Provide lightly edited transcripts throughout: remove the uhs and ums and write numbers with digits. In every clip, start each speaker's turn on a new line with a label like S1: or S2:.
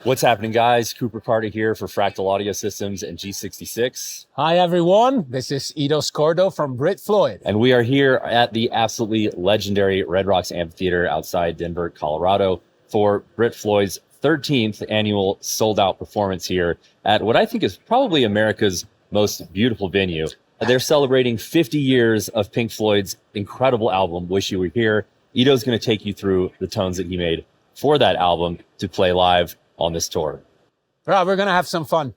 S1: What's happening, guys? Cooper Carter here for Fractal Audio Systems and G66.
S2: Hi, everyone. This is Ido Scordo from Brit Floyd.
S1: And we are here at the absolutely legendary Red Rocks Amphitheater outside Denver, Colorado for Brit Floyd's 13th annual sold-out performance here at what I think is probably America's most beautiful venue. They're celebrating 50 years of Pink Floyd's incredible album, Wish You Were Here. Ido's going to take you through the tones that he made for that album to play live on this tour.
S2: Right, we're going to have some fun.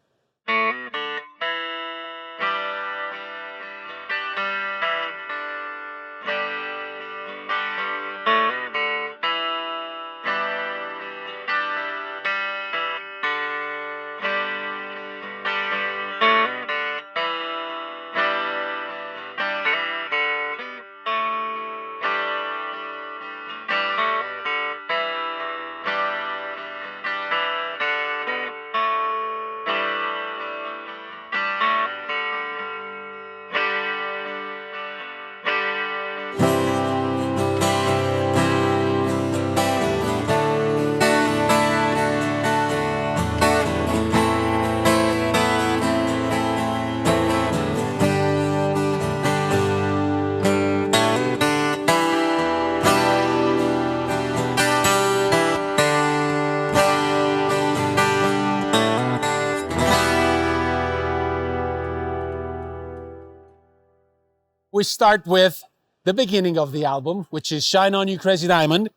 S2: We start with the beginning of the album, which is Shine On You Crazy Diamond.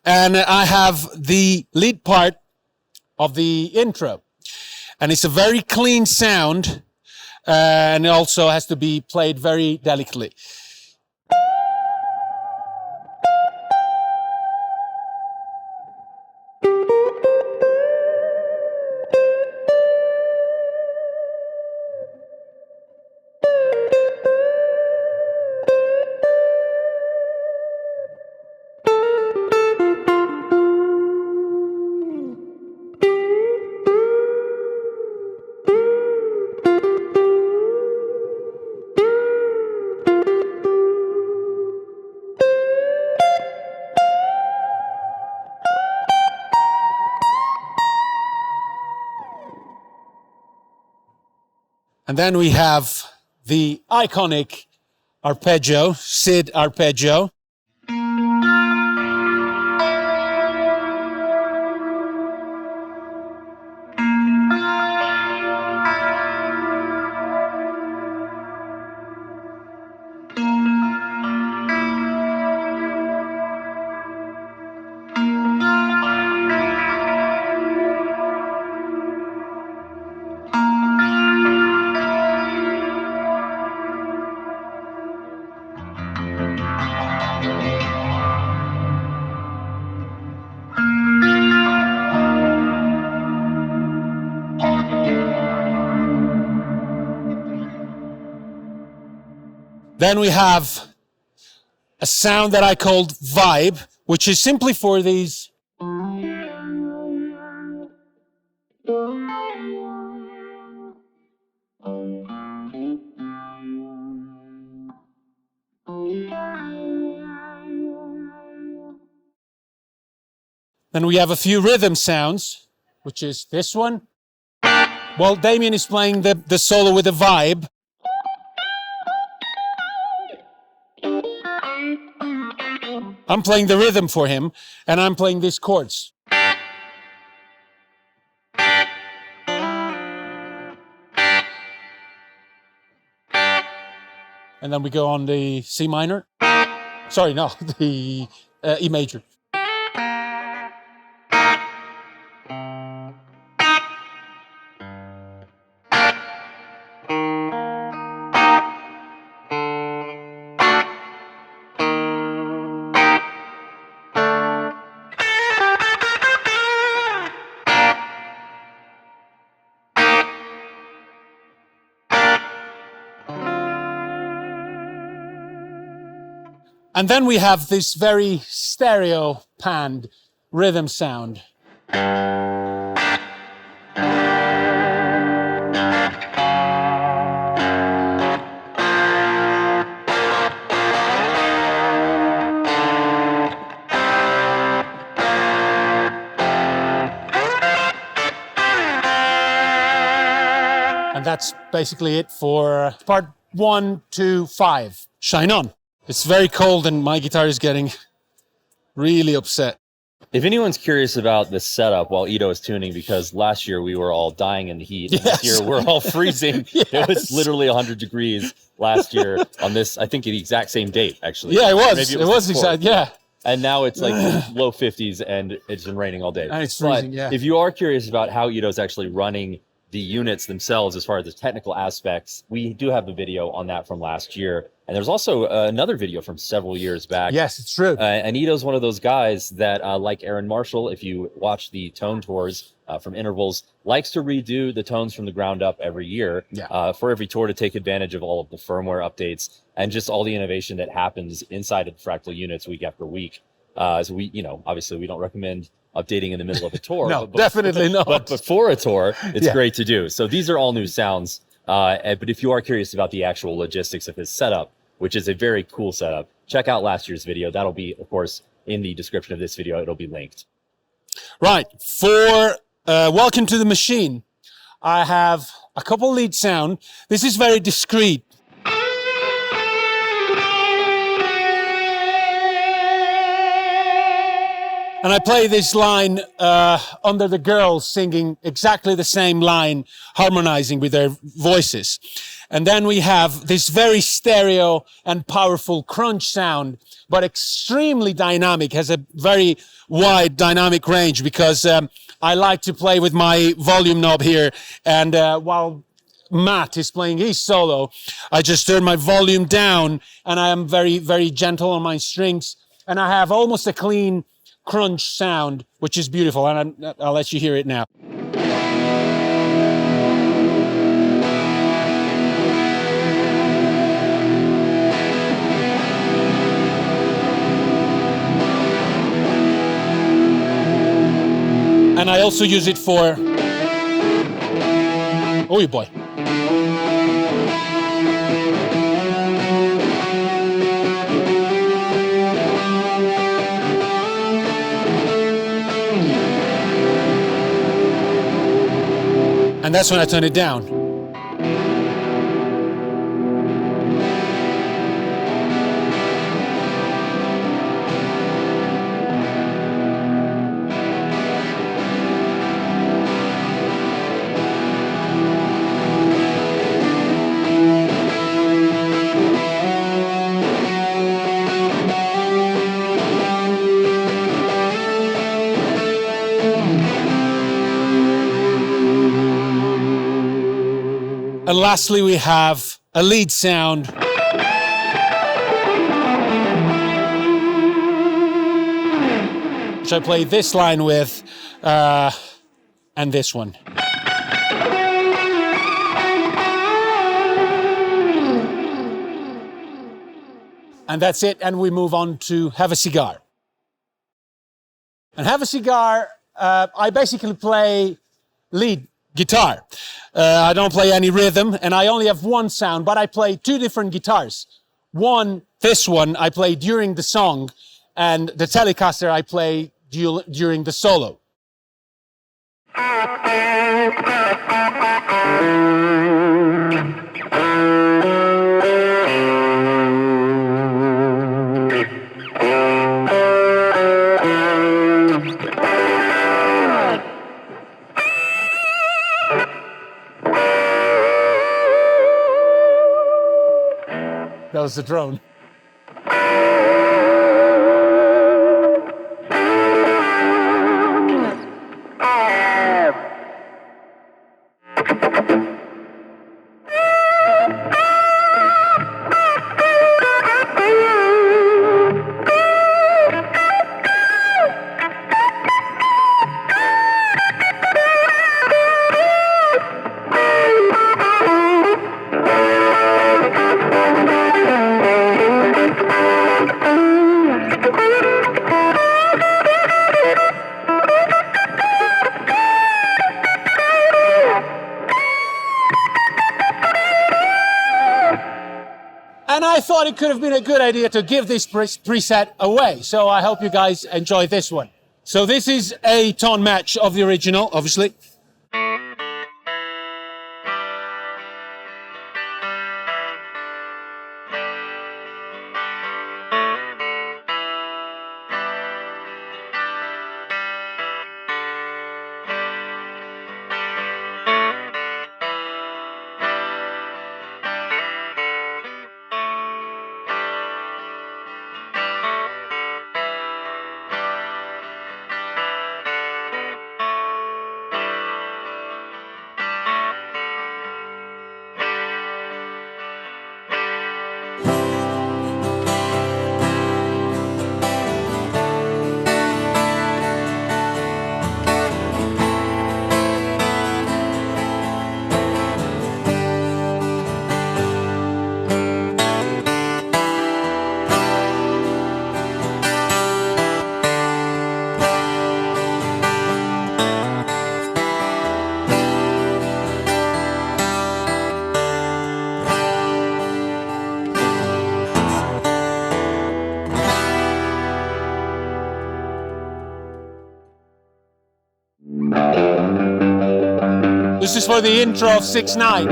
S2: And I have the lead part of the intro. And it's a very clean sound, and it also has to be played very delicately. And then we have the iconic arpeggio, Sid arpeggio. Then we have a sound that I called vibe, which is simply for these. Then we have a few rhythm sounds, which is this one. Well, Damien is playing the solo with a vibe. I'm playing the rhythm for him, and I'm playing these chords. And then we go on the C minor. Sorry, no, the E major. And then we have this very stereo panned rhythm sound. And that's basically it for part 1 to 5. Shine on. It's very cold and my guitar is getting really upset.
S1: If anyone's curious about the setup while Ito is tuning, because last year we were all dying in the heat, and this year we're all freezing.
S2: Yes.
S1: It was literally 100 degrees last year on this, I think, the exact same date, actually.
S2: Yeah, it was.
S1: Maybe
S2: It was exact. Yeah.
S1: And now it's like low 50s and it's been raining all day.
S2: And it's freezing,
S1: but
S2: yeah.
S1: If you are curious about how Ito's actually running the units themselves as far as the technical aspects, we do have a video on that from last year. And there's also another video from several years back.
S2: Yes, it's true.
S1: And Ito's one of those guys that, like Aaron Marshall, if you watch the tone tours from Intervals, likes to redo the tones from the ground up every year for every tour to take advantage of all of the firmware updates and just all the innovation that happens inside of the Fractal units week after week. So we, obviously we don't recommend updating in the middle of a tour.
S2: No, definitely not.
S1: But before a tour, it's great to do. So these are all new sounds. But if you are curious about the actual logistics of his setup, which is a very cool setup, check out last year's video. That'll be, of course, in the description of this video. It'll be linked.
S2: Right. For Welcome to the Machine, I have a couple lead sound. This is very discreet. And I play this line under the girls singing exactly the same line, harmonizing with their voices. And then we have this very stereo and powerful crunch sound, but extremely dynamic, has a very wide dynamic range because I like to play with my volume knob here. And while Matt is playing his solo, I just turn my volume down and I am very, very gentle on my strings. And I have almost a clean crunch sound, which is beautiful, and I'll let you hear it now. And I also use it for, oh boy. And that's when I turn it down. And lastly, we have a lead sound. Which I play this line with, and this one. And that's it, and we move on to Have a Cigar. And Have a Cigar, I basically play lead guitar. I don't play any rhythm, and I only have one sound, but I play two different guitars. This one, I play during the song, and the Telecaster I play during the solo. That was the drone. And I thought it could have been a good idea to give this preset away. So I hope you guys enjoy this one. So this is a tone match of the original, obviously. This is for the intro of 6/9.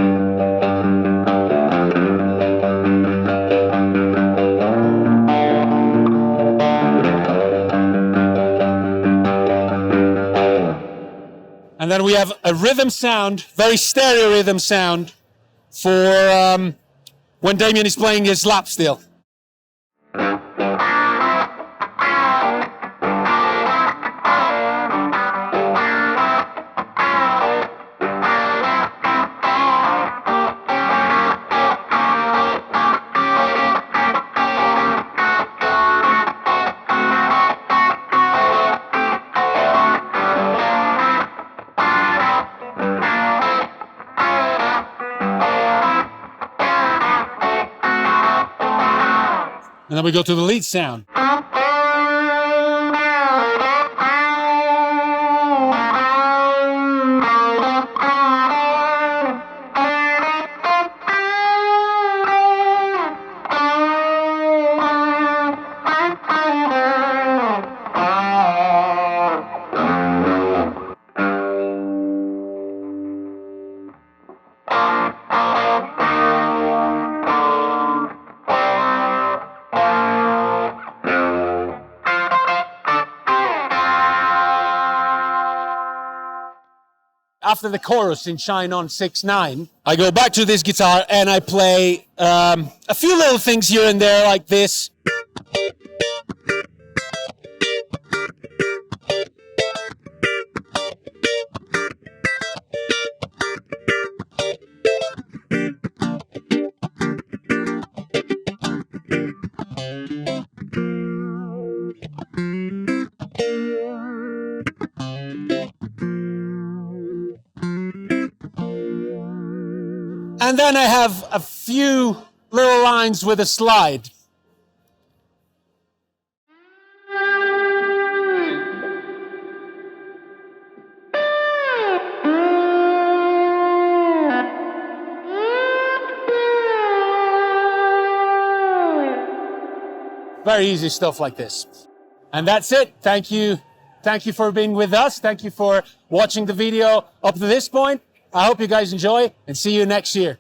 S2: And then we have a rhythm sound, very stereo rhythm sound for when Damien is playing his lap steel. And then we go to the lead sound. After the chorus in Shine On 6/9, I go back to this guitar and I play a few little things here and there like this. And then I have a few little lines with a slide. Very easy stuff like this. And that's it. Thank you. Thank you for being with us. Thank you for watching the video up to this point. I hope you guys enjoy and see you next year.